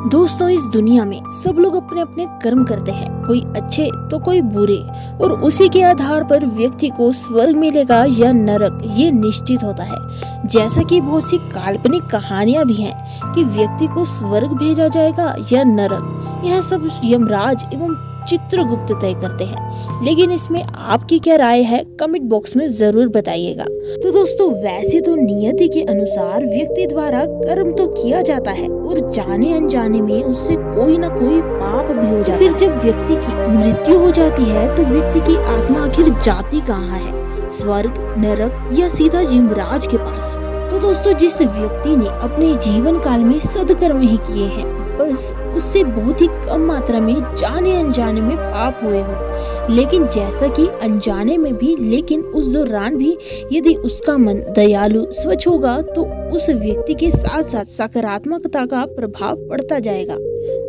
दोस्तों, इस दुनिया में सब लोग अपने अपने कर्म करते हैं, कोई अच्छे तो कोई बुरे, और उसी के आधार पर व्यक्ति को स्वर्ग मिलेगा या नरक ये निश्चित होता है। जैसा कि बहुत सी काल्पनिक कहानियां भी हैं कि व्यक्ति को स्वर्ग भेजा जाएगा या नरक, यह सब यमराज एवं चित्रगुप्त तय करते हैं। लेकिन इसमें आपकी क्या राय है, कमेंट बॉक्स में जरूर बताइएगा। तो दोस्तों, वैसे तो नियति के अनुसार व्यक्ति द्वारा कर्म तो किया जाता है और जाने अनजाने में उससे कोई ना कोई पाप भी हो जाता है। फिर जब व्यक्ति की मृत्यु हो जाती है तो व्यक्ति की आत्मा आखिर जाती कहाँ है, स्वर्ग, नरक या सीधा यमराज के पास? तो दोस्तों, जिस व्यक्ति ने अपने जीवन काल में सदकर्म ही किए हैं, बस उससे बहुत ही कम मात्रा में जाने अनजाने में पाप हुए हो, लेकिन जैसा कि अनजाने में भी, लेकिन उस दौरान भी यदि उसका मन दयालु स्वच्छ होगा तो उस व्यक्ति के साथ साथ सकारात्मकता का प्रभाव पड़ता जाएगा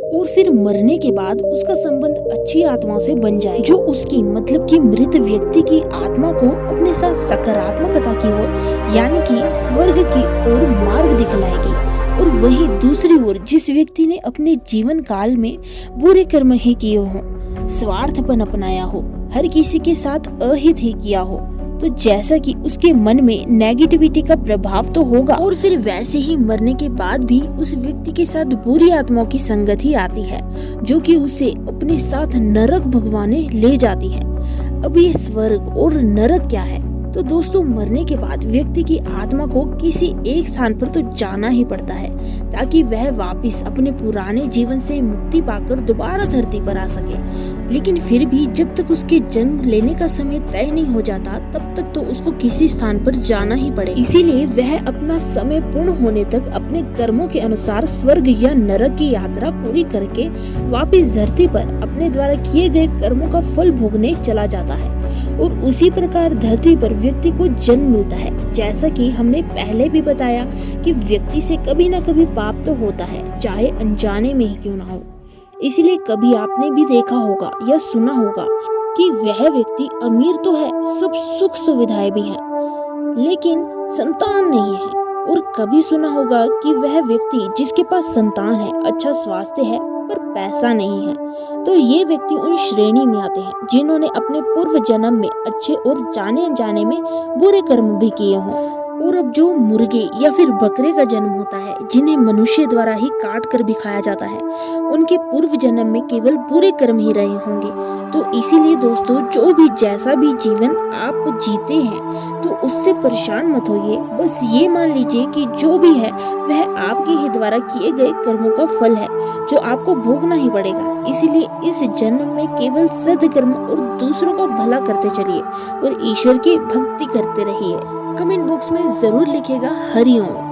और फिर मरने के बाद उसका संबंध अच्छी आत्माओं से बन जाए, जो उसकी मतलब कि मृत व्यक्ति की आत्मा को अपने साथ सकारात्मकता की ओर यानी कि स्वर्ग की ओर मार्ग दिखलाएगी। और वहीं दूसरी ओर जिस व्यक्ति ने अपने जीवन काल में बुरे कर्म ही किए हो, स्वार्थपन अपनाया हो, हर किसी के साथ अहित ही किया हो, तो जैसा कि उसके मन में नेगेटिविटी का प्रभाव तो होगा और फिर वैसे ही मरने के बाद भी उस व्यक्ति के साथ बुरी आत्माओं की संगत ही आती है, जो कि उसे अपने साथ नरक भगवाने ले जाती है। अब ये स्वर्ग और नरक क्या है? तो दोस्तों, मरने के बाद व्यक्ति की आत्मा को किसी एक स्थान पर तो जाना ही पड़ता है ताकि वह वापस अपने पुराने जीवन से मुक्ति पाकर दोबारा धरती पर आ सके। लेकिन फिर भी जब तक उसके जन्म लेने का समय तय नहीं हो जाता, तब तक तो उसको किसी स्थान पर जाना ही पड़ेगा। इसीलिए वह अपना समय पूर्ण होने तक अपने कर्मों के अनुसार स्वर्ग या नरक की यात्रा पूरी करके वापस धरती पर अपने द्वारा किए गए कर्मों का फल भोगने चला जाता है। और उसी प्रकार धरती पर व्यक्ति को जन्म मिलता है। जैसा कि हमने पहले भी बताया कि व्यक्ति से कभी न कभी पाप तो होता है, चाहे अनजाने में ही क्यों ना हो। इसलिए कभी आपने भी देखा होगा या सुना होगा कि वह व्यक्ति अमीर तो है, सब सुख सुविधाएं भी हैं, लेकिन संतान नहीं है। और कभी सुना होगा कि वह व्यक्ति जिसके पास संतान है, अच्छा स्वास्थ्य है, पर पैसा नहीं है। तो ये व्यक्ति उन श्रेणी में आते हैं जिन्होंने अपने पूर्व जन्म में अच्छे और जाने अनजाने में बुरे कर्म भी किए हों। और अब जो मुर्गे या फिर बकरे का जन्म होता है, जिन्हें मनुष्य द्वारा ही काट कर भी खाया जाता है, उनके पूर्व जन्म में केवल बुरे कर्म ही रहे होंगे। तो इसीलिए दोस्तों, जो भी जैसा भी जीवन आप जीते हैं तो उससे परेशान मत होइए। बस ये मान लीजिए कि जो भी है वह आपके ही द्वारा किए गए कर्मों का फल है, जो आपको भोगना ही पड़ेगा। इसीलिए इस जन्म में केवल सद्कर्म और दूसरों का भला करते चलिए और ईश्वर की भक्ति करते रहिए। कमेंट बॉक्स में जरूर लिखिएगा हरि ओम।